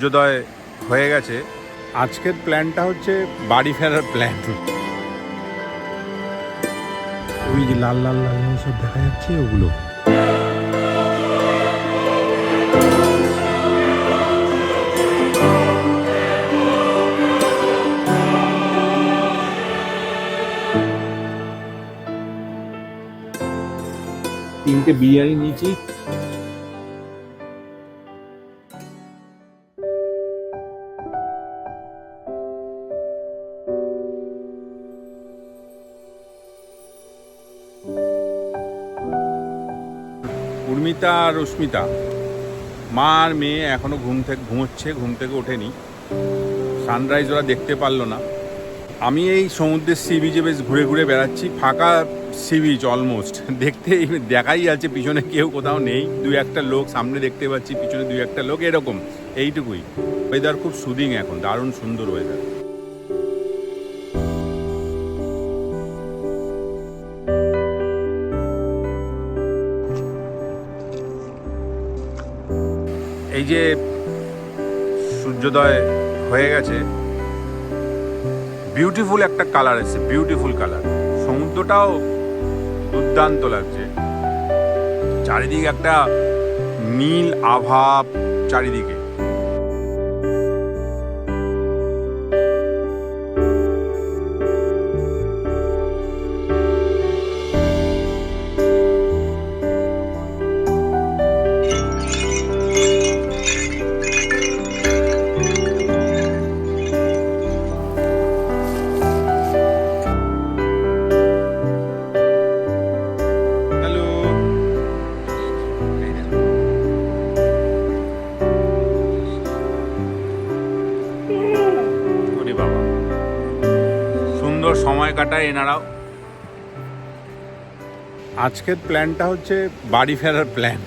সূর্যোদয় হয়ে গেছে। আজকের প্ল্যানটা হচ্ছে বাড়ি ফেরার প্ল্যান। ওই যে লাল লাল লাল সব দেখা যাচ্ছে ওগুলো। তিনটে বিরিয়ানি নিয়েছি। উর্মিতা আর রশ্মিতা, মা আর মেয়ে এখনো ঘুমোচ্ছে, ঘুম থেকে ওঠেনি। সানরাইজ ওরা দেখতে পারলো না। আমি এই সমুদ্রের সি বিচে বেশ ঘুরে ঘুরে বেড়াচ্ছি। ফাঁকা সি বিচ অলমোস্ট, দেখাই যাচ্ছে পিছনে কেউ কোথাও নেই। দুই একটা লোক সামনে দেখতে পাচ্ছি, পিছনে দুই একটা লোক, এরকম এইটুকুই। ওয়েদার খুব সুদিং এখন, দারুণ সুন্দর ওয়েদার। এই যে সূর্যোদয় হয়ে গেছে, বিউটিফুল একটা কালার এসেছে, বিউটিফুল কালার। সমুদ্রটাও দুর্দান্ত লাগছে, চারিদিকে একটা নীল আভা চারিদিকে। সুন্দর সময় কাটায় এনারাও। আজকের প্ল্যানটা হচ্ছে বাড়ি ফেরার প্ল্যান।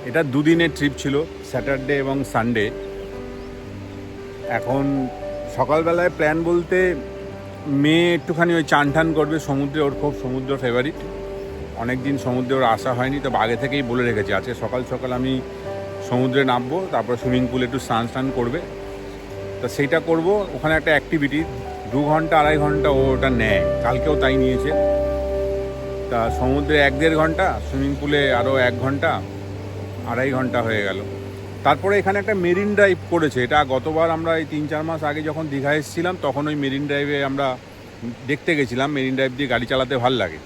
এটা দুদিনের ট্রিপ ছিল, স্যাটারডে এবং সানডে। এখন সকালবেলায় প্ল্যান বলতে মেয়ে একটুখানি ওই চান টান করবে সমুদ্রে, ওর খুব সমুদ্র ফেভারিট। অনেক দিন সমুদ্রে ওর আসা হয়নি, তো আগে থেকেই বলে রেখেছি আজকে সকাল সকাল আমি সমুদ্রে নামবো, তারপর সুইমিং পুলে একটু স্নান করবে। তা সেইটা করব। ওখানে একটা অ্যাক্টিভিটি 2 ঘন্টা 2.5 ঘন্টা ওটা নেয়, কালকেও তাই নিয়েছে। তা সমুদ্রে 1-1.5 ঘন্টা, সুইমিং পুলে আরও 1 ঘন্টা, 2.5 ঘন্টা হয়ে গেল। তারপরে এখানে একটা মেরিন ড্রাইভ করেছে। এটা গতবার আমরা এই 3-4 মাস আগে যখন দীঘা এসেছিলাম তখন ওই মেরিন ড্রাইভে আমরা দেখতে গেছিলাম। মেরিন ড্রাইভ দিয়ে গাড়ি চালাতে ভালো লাগে।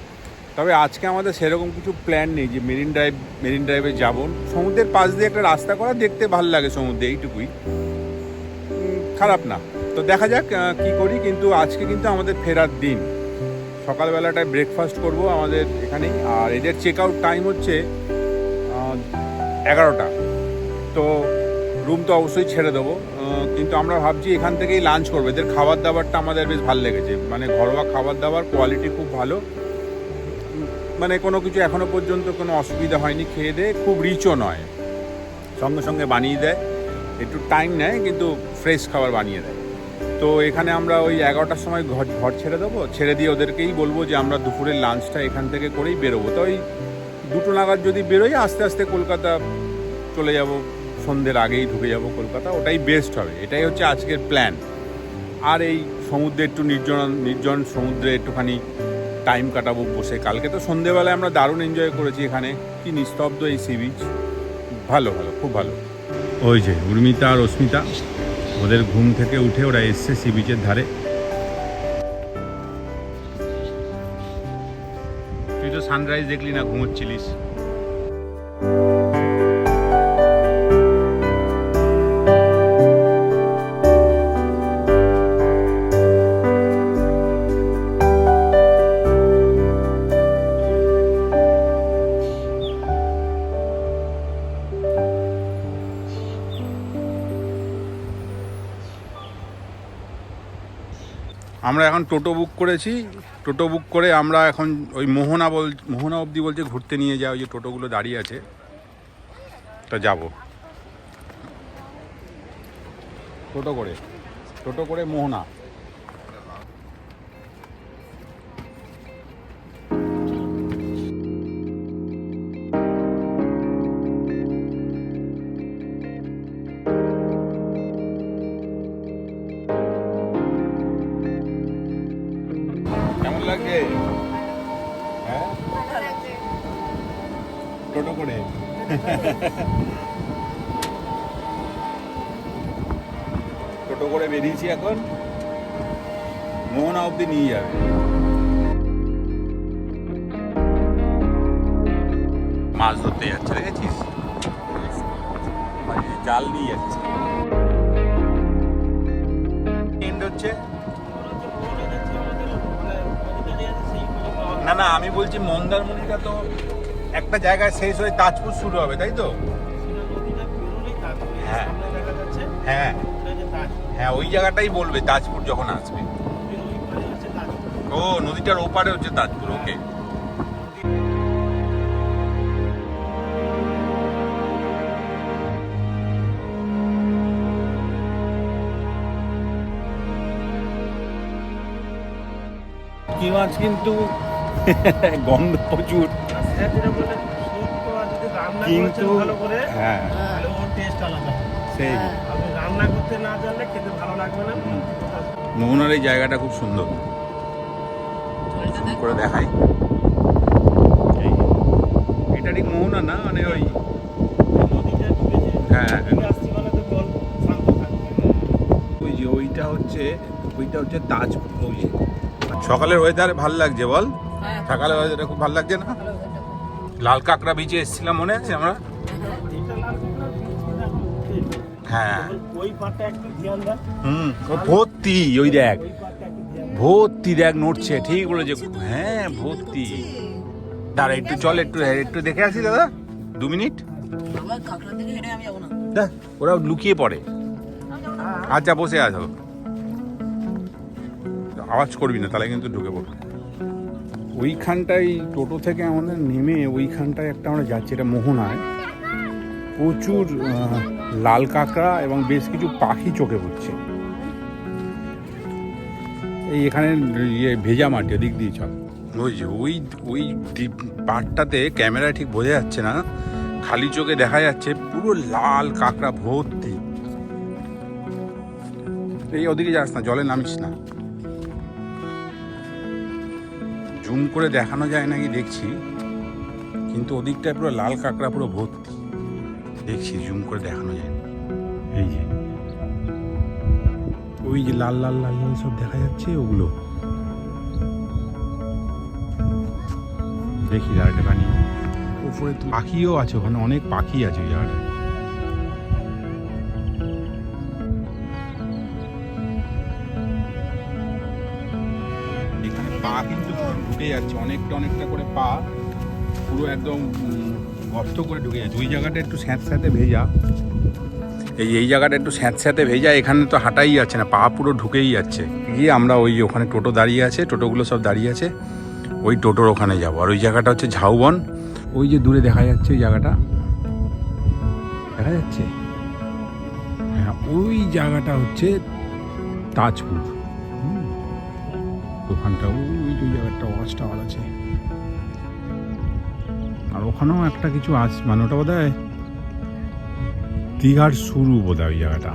তবে আজকে আমাদের সেরকম কিছু প্ল্যান নেই যে মেরিন ড্রাইভে যাব। সমুদ্রের পাশ দিয়ে একটা রাস্তা করা, দেখতে ভালো লাগে সমুদ্রে, এইটুকুই, খারাপ না। তো দেখা যাক কি করি। কিন্তু আজকে কিন্তু আমাদের ফেরার দিন। সকালবেলাটায় ব্রেকফাস্ট করব আমাদের এখানেই। আর এদের চেক আউট টাইম হচ্ছে 11টা। তো রুম তো অবশ্যই ছেড়ে দেবো, কিন্তু আমরা ভাবছি এখান থেকেই লাঞ্চ করবো। এদের খাবার দাবারটা আমাদের বেশ ভালো লেগেছে, মানে ঘরোয়া খাবার দাবার, কোয়ালিটি খুব ভালো। মানে কোনো কিছু এখনও পর্যন্ত কোনো অসুবিধা হয়নি, খেয়ে দেয়ে খুব রিচও নয়, সঙ্গে সঙ্গে বানিয়ে দেয়। একটু টাইম নেয় কিন্তু ফ্রেশ খাবার বানিয়ে দেয়। তো এখানে আমরা ওই 11টার সময় ঘর ছেড়ে দেবো, ছেড়ে দিয়ে ওদেরকেই বলবো যে আমরা দুপুরের লাঞ্চটা এখান থেকে করেই বেরোবো। তো ওই 2টো নাগাদ যদি বেরোই, আস্তে আস্তে কলকাতা চলে যাব, সন্ধ্যের আগেই ঢুকে যাব কলকাতা। ওটাই বেস্ট হবে, এটাই হচ্ছে আজকের প্ল্যান। আর এই সমুদ্রে একটু নির্জন সমুদ্রে একটুখানি টাইম কাটাবো বসে। কালকে তো সন্ধ্যেবেলায় আমরা দারুণ এনজয় করেছি এখানে, কি নিস্তব্ধ এই সি বিচ, ভালো ভালো, খুব ভালো। ওই যে উর্মিতা আর রশ্মিতা, ওদের ঘুম থেকে উঠে ওরা এসছে সি বিচের ধারে। তুই তো সানরাইজ দেখলি না, ঘুমোচ্ছিলিস। আমরা এখন টোটো বুক করেছি। টোটো বুক করে আমরা এখন ওই মোহনা অবধি বলছে ঘুরতে নিয়ে যাওয়া, ওই যে টোটোগুলো দাঁড়িয়ে আছে, তা যাব টোটো করে মোহনা। করে টোটো করে বেরিয়েছি এখন, মোহনা অবধি নিয়ে যাবে। মাছ ধরতে যাচ্ছে, দেখেছিস? জাল নিয়ে যাচ্ছে। এন্ড হচ্ছে না না, আমি বলছি মন্দারমণিটা তো একটা জায়গায় শেষ হয়ে তাজপুর শুরু হবে, তাই তো? হ্যাঁ হ্যাঁ হ্যাঁ, ওই জায়গাটাই বলবে তাজপুর যখন আসবে। ও, নদীটার ওপারে হচ্ছে তাজপুর। ওকে। কি মাছ কিন্তু গন্ধ প্রচুর, কিন্তু হ্যাঁ সেই রান্না করতে না জানলে খেতে ভালো লাগবে না। মোহনার এই জায়গাটা খুব সুন্দর করে দেখাই। এটা ঠিক মোহনা না, মানে ওই হ্যাঁ ওই যে ওইটা হচ্ছে তাজপুর। ওই যে সকালের ওয়েদার ভালো লাগছে, বল? সকালের ওয়েদারটা খুব ভালো লাগছে না? লাল কাঁকড়া বিচে এসেছিলাম, মনে আছে আমরা? হ্যাঁ ভর্তি, ওই দেখ ভর্তি, দেখ নড়ছে, ঠিক বলেছে। হ্যাঁ ভর্তি। দাঁড়া একটু, চল একটু দেখে আসি দাদা, 2 মিনিট। ওরা লুকিয়ে পড়ে। আচ্ছা বসে আছো, আওয়াজ করবি না, তাহলে কিন্তু ঢুকে পড়বে। ওইখানটায় টোটো থেকে আমাদের নেমে ওইখানটায় একটা আমরা যাচ্ছি, এটা মোহনায়। প্রচুর লাল কাঁকড়া এবং বেশ কিছু পাখি চোখে পড়ছে। এই এখানে ইয়ে ভেজা মাটি, দিক দিয়ে চল। ওই যে ওই পাড়টাতে ক্যামেরায় ঠিক বোঝা যাচ্ছে না, খালি চোখে দেখা যাচ্ছে পুরো লাল কাঁকড়া ভর্তি। এই ওদিকে যাস না, জলে নামিস না। জুম করে দেখানো যায় নাকি দেখছি, কিন্তু ওদিকটায় পুরো লাল কাঁকড়া পুরো ভর্তি দেখছি, জুম করে দেখানো যায় না। এই যে ওই যে লাল লাল লাল লাল সব দেখা যাচ্ছে, ওগুলো দেখি জায়গাটা পানি উপরে পাখিও আছে, ওখানে অনেক পাখি আছে ওই জায়গাটায়। এখানে পা কিন্তু ঢুকে যাচ্ছে, অনেকটা করে পা পুরো একদম গর্ত করে ঢুকে যাচ্ছে। ওই জায়গাটা একটু স্যাঁতস্যাঁতে ভেজা, এই জায়গাটা একটু স্যাঁতস্যাঁতে ভেজা। এখানে তো হাঁটাই যাচ্ছে না, পা পুরো ঢুকেই যাচ্ছে। গিয়ে আমরা ওখানে টোটো দাঁড়িয়ে আছে, টোটোগুলো সব দাঁড়িয়ে আছে, ওই টোটোর ওখানে যাবো। আর ওই জায়গাটা হচ্ছে ঝাউবন। ওই যে দূরে দেখা যাচ্ছে ওই জায়গাটা, দেখা যাচ্ছে? হ্যাঁ, ওই জায়গাটা হচ্ছে তাজপুর। ওখানটা ওই জায়গাটা ওয়াচ টাওয়ার আছে, আর ওখানেও একটা কিছু আছে, মানে ওটা বোধ হয় দীঘার শুরু বোধ হয় ওই জায়গাটা।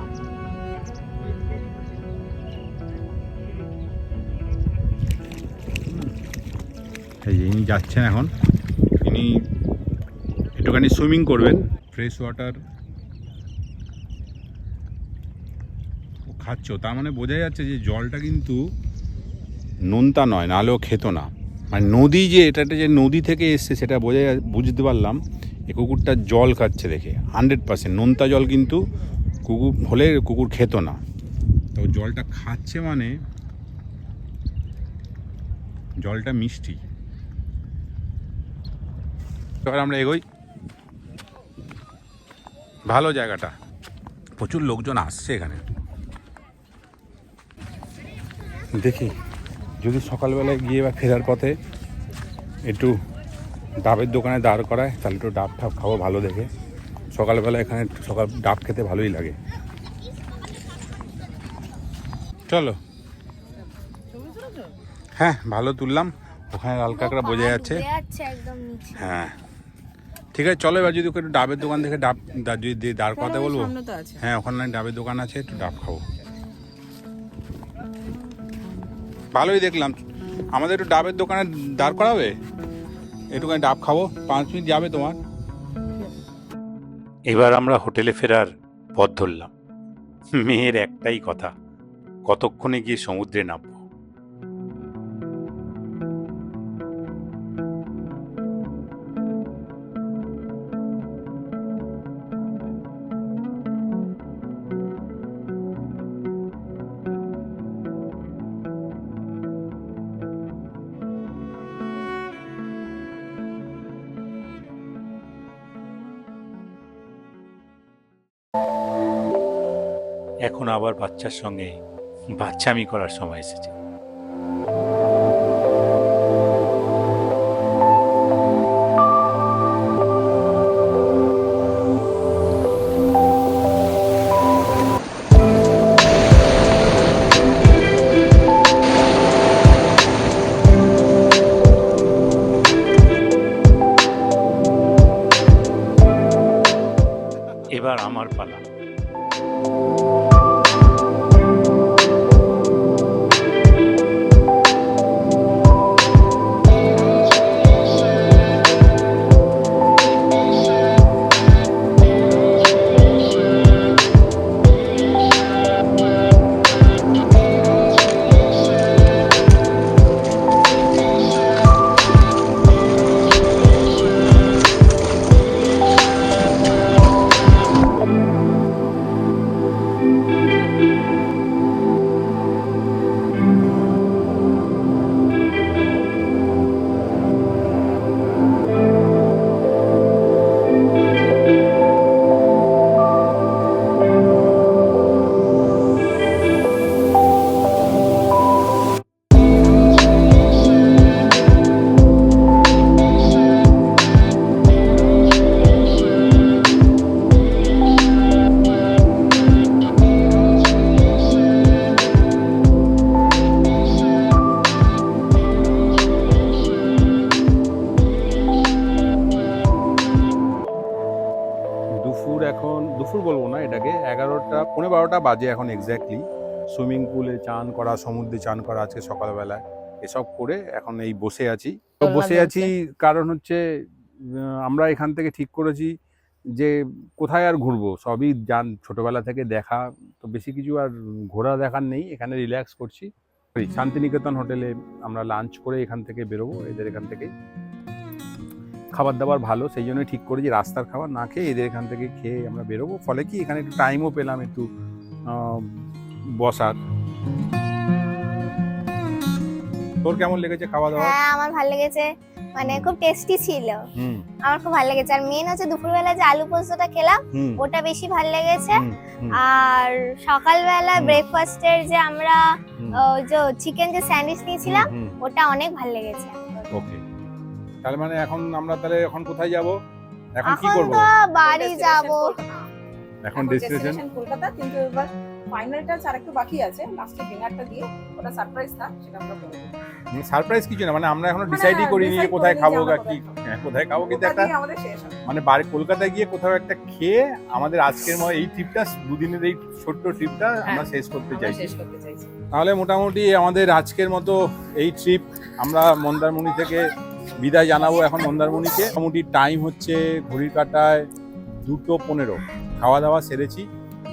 এই যে ইনি যাচ্ছেন এখন, ইনি একটুখানি সুইমিং করবেন, ফ্রেশ ওয়াটার খাচ্ছ, তার মানে বোঝা যাচ্ছে যে জলটা কিন্তু নোনতা নয়, নাহলেও খেত না। মানে নদী যে এটা যে নদী থেকে এসছে সেটা বুঝতে পারলাম এই কুকুরটা জল খাচ্ছে দেখে। 100% নোনতা জল কিন্তু কুকুর হলে কুকুর খেত না, তো জলটা খাচ্ছে মানে জলটা মিষ্টি। এবার আমরা এগোই। ভালো জায়গাটা, প্রচুর লোকজন আসছে এখানে। দেখি যদি সকালবেলায় গিয়ে বা ফেরার পথে একটু ডাবের দোকানে দাঁড় করায়, তাহলে একটু ডাব ঠাব খাবো ভালো দেখে। সকালবেলা এখানে ডাব খেতে ভালোই লাগে। চলো। হ্যাঁ ভালো তুললাম, ওখানে লাল কাঁকড়া বোঝা যাচ্ছে। হ্যাঁ ঠিক আছে, চলো। এবার যদি একটু ডাবের দোকান থেকে ডাব যদি দাঁড় করাতে বলবো। হ্যাঁ ওখানে ডাবের দোকান আছে, একটু ডাব খাবো। ভালোই দেখলাম, আমাদের একটু ডাবের দোকানে দাঁড় করাবে, একটুখানি ডাব খাবো। 5 মিনিট যাবে তোমার? এবার আমরা হোটেলে ফেরার পথ ধরলাম। মেয়ের একটাই কথা, কতক্ষণে গিয়ে সমুদ্রে নামবো। এখন আবার বাচ্চার সঙ্গে বাচ্চামি করার সময় এসেছে। এবার আমার পালা। দুপুর বলবো না, এটাকে 11টা 12:15 বাজে এখন এক্স্যাক্টলি। সুইমিং পুলে চান করা, সমুদ্রে চান করা আজকে সকালবেলায়, এসব করে এখন এই বসে আছি। তো বসে আছি কারণ হচ্ছে আমরা এখান থেকে ঠিক করেছি যে কোথায় আর ঘুরবো, সবই ছোটবেলা থেকে দেখা, তো বেশি কিছু আর ঘোরা দেখার নেই, এখানে রিল্যাক্স করছি। শান্তিনিকেতন হোটেলে আমরা লাঞ্চ করে এখান থেকে বেরোবো, এদের এখান থেকে খাবার দাবার ভালো, সেই জন্য ঠিক করেছি রাস্তার খাবার না খেয়ে এদের এখান থেকে খেয়ে আমরা বেরোবো। ফলে কি এখানে একটু টাইমও পেলাম একটু বসার। তোর কেমন লেগেছে খাওয়া দাওয়া? হ্যাঁ, আমার ভালো লেগেছে, মানে খুব টেস্টি ছিল। আমার খুব ভালো লেগেছে। আর মেন হচ্ছে দুপুরবেলা যে আলু পোস্তটা খেলাম ওটা বেশি ভালো লেগেছে। আর সকালবেলা ব্রেকফাস্টের যে আমরা যে চিকেন যে স্যান্ডউইচ নিয়েছিলাম ওটা অনেক ভালো লেগেছে। ওকে, তাহলে মানে এখন আমরা তাহলে এখন কোথায় যাব? এখন কি করব? তো বাড়ি যাব। এখন ডেস্টিনেশন কলকাতা, কিন্তু এবার ফাইনালটা আর একটু বাকি আছে, লাস্টে ডিনারটা দিয়ে ওটা সারপ্রাইজ থাক, সেটা আমরা করব। সারপ্রাইজ কিছু না, মানে আমরা এখনো ডিসাইডই করিনি যে কোথায় খাবো কি কোথায় খাবো, কিন্তু একটা আমাদের শেষ হবে মানে বাড়ি কলকাতায় গিয়ে কোথাও একটা খেয়ে আমাদের আজকের এই ট্রিপটা, দুদিনের এই ছোট্ট ট্রিপটা আমরা শেষ করতে চাইছি। তাহলে মোটামুটি আমাদের আজকের মতো এই ট্রিপ আমরা মন্দারমণি থেকে বিদায় জানাবো। এখন মন্দারমণিকে মোটামুটি টাইম হচ্ছে ঘড়ির কাঁটায় 2:15। খাওয়া দাওয়া সেরেছি,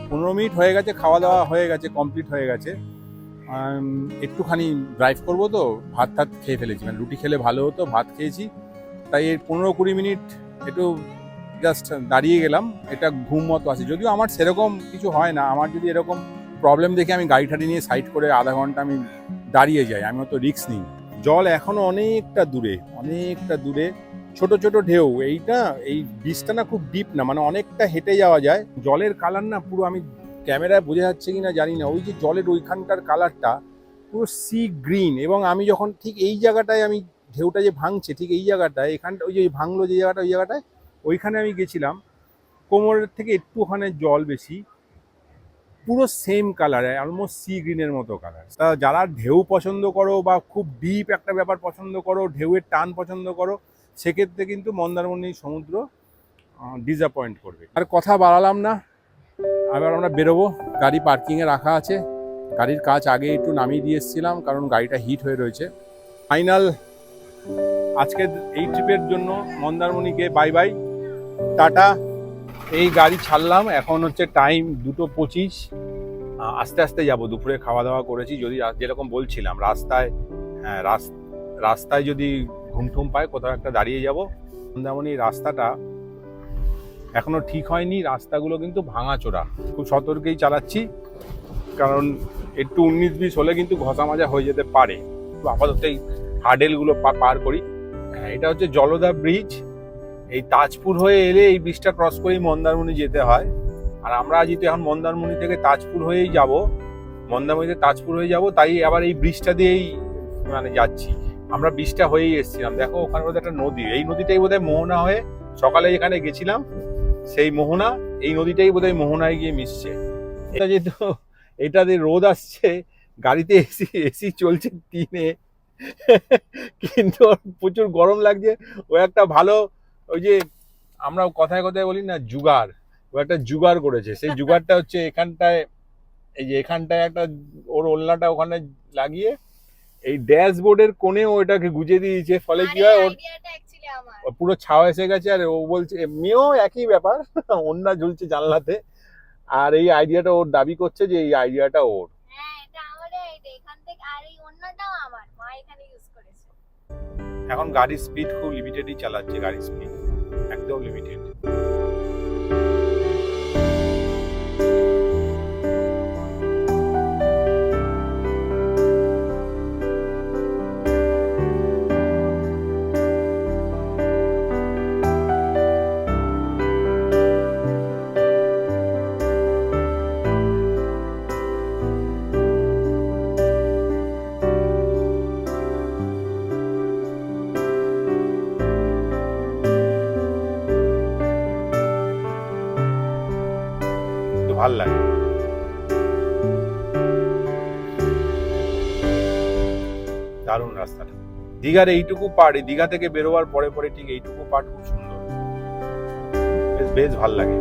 15 মিনিট হয়ে গেছে, খাওয়া দাওয়া হয়ে গেছে, কমপ্লিট হয়ে গেছে। একটুখানি ড্রাইভ করবো, তো ভাত খেয়ে ফেলেছি, মানে রুটি খেলে ভালো হতো, ভাত খেয়েছি, তাই এর 15-20 মিনিট একটু জাস্ট দাঁড়িয়ে গেলাম। এটা ঘুম মতো আছে, যদিও আমার সেরকম কিছু হয় না। আমার যদি এরকম প্রবলেম দেখে আমি গাড়ি টাড়ি নিয়ে সাইড করে আধা ঘন্টা আমি দাঁড়িয়ে যাই, আমি অত রিস্ক নিই। জল এখনো অনেকটা দূরে, ছোট ছোট ঢেউ। এই বীজটা না খুব ডিপ না, মানে অনেকটা হেঁটে যাওয়া যায়। জলের কালার না পুরো, আমি ক্যামেরায় বোঝা যাচ্ছে কিনা জানি না, ওই যে জলের ওইখানকার কালারটা পুরো সি গ্রিন। এবং আমি যখন ঠিক এই জায়গাটায়, আমি ঢেউটা যে ভাঙছে ঠিক এই জায়গাটায়, এখানটা ওই যে ভাঙলো যে জায়গাটা, ওই জায়গাটায় ওইখানে আমি গেছিলাম, কোমরের থেকে একটু ওখানে জল বেশি, পুরো সেম কালার, অলমোস্ট সি গ্রিনের মতো কালার। তা যারা ঢেউ পছন্দ করো বা খুব ডিপ একটা ব্যাপার পছন্দ করো, ঢেউয়ের টান পছন্দ করো, সেক্ষেত্রে কিন্তু মন্দারমণি সমুদ্র ডিসঅ্যাপয়েন্ট করবে। আর কথা বাড়ালাম না, আবার আমরা বেরোবো। গাড়ি পার্কিংয়ে রাখা আছে, গাড়ির কাজ আগে একটু নামিয়ে দিয়ে এসেছিলাম কারণ গাড়িটা হিট হয়ে রয়েছে। ফাইনাল আজকের এই ট্রিপের জন্য মন্দারমণিকে বাই বাই, টাটা। এই গাড়ি ছাড়লাম, এখন হচ্ছে টাইম 2:25। আস্তে আস্তে যাব, দুপুরে খাওয়া দাওয়া করেছি। যদি যেরকম বলছিলাম রাস্তায় যদি ঘুম টুম পায় কোথাও একটা দাঁড়িয়ে যাব। যেমন এই রাস্তাটা এখনো ঠিক হয়নি, রাস্তাগুলো কিন্তু ভাঙাচোরা, খুব সতর্কেই চালাচ্ছি, কারণ একটু 19-20 হলে কিন্তু ঘষা মাজা হয়ে যেতে পারে। আপাতত এই হার্ডেলগুলো পার করি। এটা হচ্ছে জলদা ব্রিজ। এই তাজপুর হয়ে এলে এই ব্রিজটা ক্রস করেই মন্দারমণি যেতে হয়। আর আমরা যেহেতু এখন মন্দারমণি থেকে তাজপুর হয়েই যাব, মন্দারমণিতে তাজপুর হয়ে যাব, তাই আবার এই ব্রিজটা দিয়েই মানে যাচ্ছি। আমরা ব্রিজটা হয়েই এসেছিলাম। দেখো ওখানে বোধহয় একটা নদী, এই নদীটাই বোধহয় মোহনা হয়ে, সকালে এখানে গেছিলাম সেই মোহনা, এই নদীটাই বোধহয় মোহনায় গিয়ে মিশছে। এটা যেহেতু এটাতে রোদ আসছে, গাড়িতে এসি চলছে 3-এ, কিন্তু প্রচুর গরম লাগছে। ও একটা ভালো, ওই যে আমরা কথায় কথায় বলি না জুগাড়, ও একটা জুগাড় করেছে। সেই জুগাড়টা হচ্ছে এখানটায়, এই যে এখানটায় একটা ওর ওলনাটা ওখানে লাগিয়ে এই ড্যাশবোর্ডের কোণে ও এটাকে গুজে দিয়েছে, ফলে কি হয় ওর পুরো ছাওয়া এসে গেছে। আর ও বলছে এমনিও একই ব্যাপার, ওড়না ঝুলছে জানলাতে। আর এই আইডিয়াটা ওর দাবি করছে যে এই আইডিয়াটা ওর। এখন গাড়ির স্পিড খুব লিমিটেডই চালাচ্ছে, গাড়ির স্পিড একদম লিমিটেড। ভাল লাগে। দারুণ রাস্তাটা। দীঘার এইটুকু পার্ট, দীঘা থেকে বেরোবার পরে পরে ঠিক এইটুকু পার্ট খুব সুন্দর, বেশ ভাল লাগে।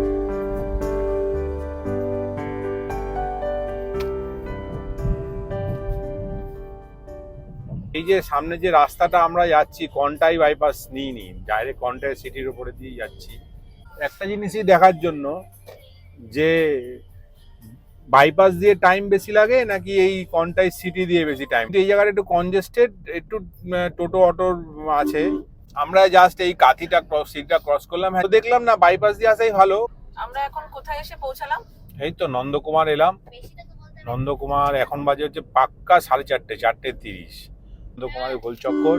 এই যে সামনে যে রাস্তাটা আমরা যাচ্ছি, কন্টাই বাইপাস নিইনি, ডাইরেক্ট কন্টাই সিটির উপরে দিয়ে যাচ্ছি একটা জিনিসই দেখার জন্য, যে বাইপাস দিয়ে টাইম বেশি লাগে নাকি এই কন্টাই সিটি দিয়ে বেশি টাইম। এই জায়গাটা একটু কনজেস্টেড, একটু টোটো অটোর আছে। আমরা জাস্ট এই কাঁথিটা সিটিটা ক্রস করলাম, হ্যাঁ দেখলাম না বাইপাস দিয়ে আসাই ভালো। আমরা এখন কোথায় এসে পৌঁছালাম? এই তো নন্দকুমার এলাম। নন্দকুমার এখন বাজে হচ্ছে পাক্কা 4:30, 4:30। নন্দকুমারের গোল চক্কর।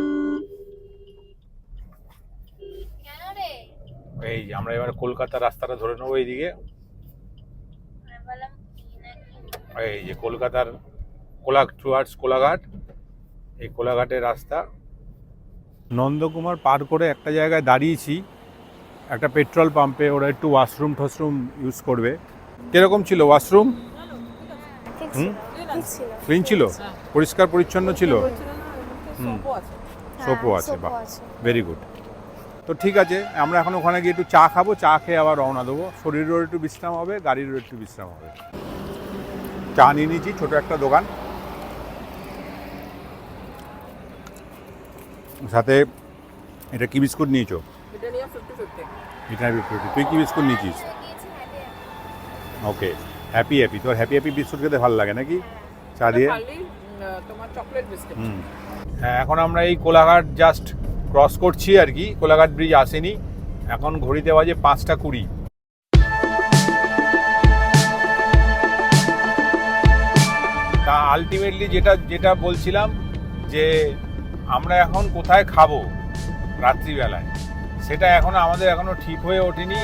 এই যে আমরা এবার কলকাতার রাস্তাটা ধরে নেবো এইদিকে। এই যে কলকাতার টুয়ার্ডস কোলাঘাট, এই কোলাঘাটের রাস্তা। নন্দকুমার পার করে একটা জায়গায় দাঁড়িয়েছি, একটা পেট্রোল পাম্পে। ওরা একটু ওয়াশরুম টশরুম ইউজ করবে। কিরকম ছিল ওয়াশরুম? ক্লিন ছিল, পরিষ্কার পরিচ্ছন্ন ছিল, সোপও আছে, বাহ ভেরি গুড। তো ঠিক আছে, আমরা এখন ওখানে গিয়ে একটু চা খাবো, চা খেয়ে আবার রওনা দেবো। শরীরেরও একটু বিশ্রাম হবে, গাড়িরও একটু বিশ্রাম হবে। চা নিয়ে নিয়েছি, ছোটো একটা দোকান, সাথে এটা কি বিস্কুট নিয়েছো? এটা 50-50। তুই কি বিস্কুট নিয়েছিস? ওকে, হ্যাপি হ্যাপি। তোর হ্যাপি হ্যাপি বিস্কুট খেতে ভালো লাগে নাকি চা দিয়ে? হ্যাঁ, এখন আমরা এই কোলাঘাট জাস্ট ক্রস করছি আর কি, কোলাঘাট ব্রিজ আসেনি। এখন ঘড়িতে বাজে 5:20। তা আলটিমেটলি যেটা বলছিলাম, যে আমরা এখন কোথায় খাবো রাত্রিবেলায়, সেটা আমাদের এখনো ঠিক হয়ে ওঠেনি।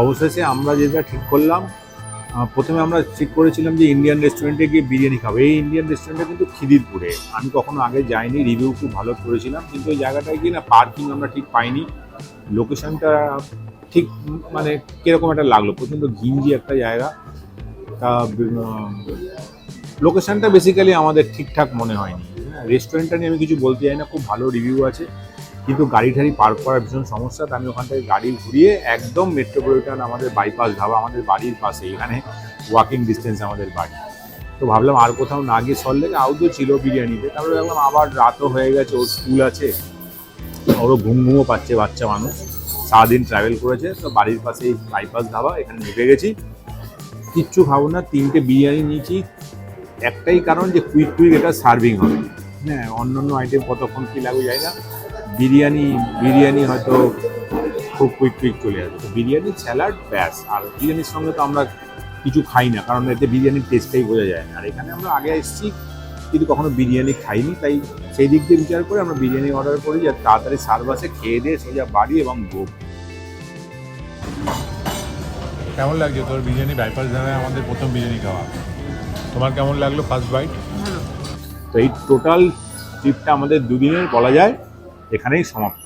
অবশেষে আমরা যেটা ঠিক করলাম, প্রথমে আমরা ঠিক করেছিলাম যে ইন্ডিয়ান রেস্টুরেন্টে গিয়ে বিরিয়ানি খাবো। এই ইন্ডিয়ান রেস্টুরেন্টটা কিন্তু খিদিরপুরে, আমি কখনো আগে যাইনি, রিভিউ খুব ভালো করেছিলাম, কিন্তু ওই জায়গাটায় গিয়ে না পার্কিং আমরা ঠিক পাইনি। লোকেশনটা ঠিক মানে কিরকম একটা লাগলো, প্রচণ্ড ঘিঞ্জি একটা জায়গা। তা লোকেশনটা বেসিক্যালি আমাদের ঠিকঠাক মনে হয়নি। রেস্টুরেন্টটা নিয়ে আমি কিছু বলতে চাই না, খুব ভালো রিভিউ আছে, কিন্তু গাড়ি ঠাড়ি পার্ক করার ভীষণ সমস্যা। তো আমি ওখান থেকে গাড়ি ঘুরিয়ে একদম মেট্রোপলিটন আমাদের বাইপাস ধাবা, আমাদের বাড়ির পাশে, এখানে ওয়াকিং ডিস্টেন্স আমাদের বাড়ি। তো ভাবলাম আর কোথাও না গিয়ে সল্টলেকে আউটও ছিল বিরিয়ানিতে, তারপরে ভাবলাম আবার রাতও হয়ে গেছে, ওর স্কুল আছে, ওরও ঘুমও পাচ্ছে, বাচ্চা মানুষ, সারাদিন ট্রাভেল করেছে। তো বাড়ির পাশে এই বাইপাস ধাবা, এখানে নেমে গেছি। কিচ্ছু খাবো না, 3টে বিরিয়ানি নিয়েছি, একটাই কারণ যে কুইক এটা সার্ভিং হবে। হ্যাঁ, অন্যান্য আইটেম কতক্ষণ কী লাগবে যায় না, বিরিয়ানি হয়তো খুব কুইক চলে যাবে। তো বিরিয়ানি, স্যালাড, ব্যাস। আর বিরিয়ানির সঙ্গে তো আমরা কিছু খাই না, কারণ এতে বিরিয়ানির টেস্টটাই বোঝা যায় না। আর এখানে আমরা আগে এসেছি কিন্তু কখনো বিরিয়ানি খাইনি, তাই সেই দিক দিয়ে বিচার করে আমরা বিরিয়ানি অর্ডার করি, যাতে তাড়াতাড়ি সার্ভাসে খেয়ে দিয়ে সোজা বাড়ি এবং ভোগ। কেমন লাগছে তোর বিরিয়ানি? বাইপাস ধাবায় আমাদের প্রথম বিরিয়ানি খাওয়া, তোমার কেমন লাগলো ফার্স্ট বাইট? তো এই টোটাল ট্রিপটা আমাদের 2 দিনের বলা যায় এখানেই সমাপ্ত।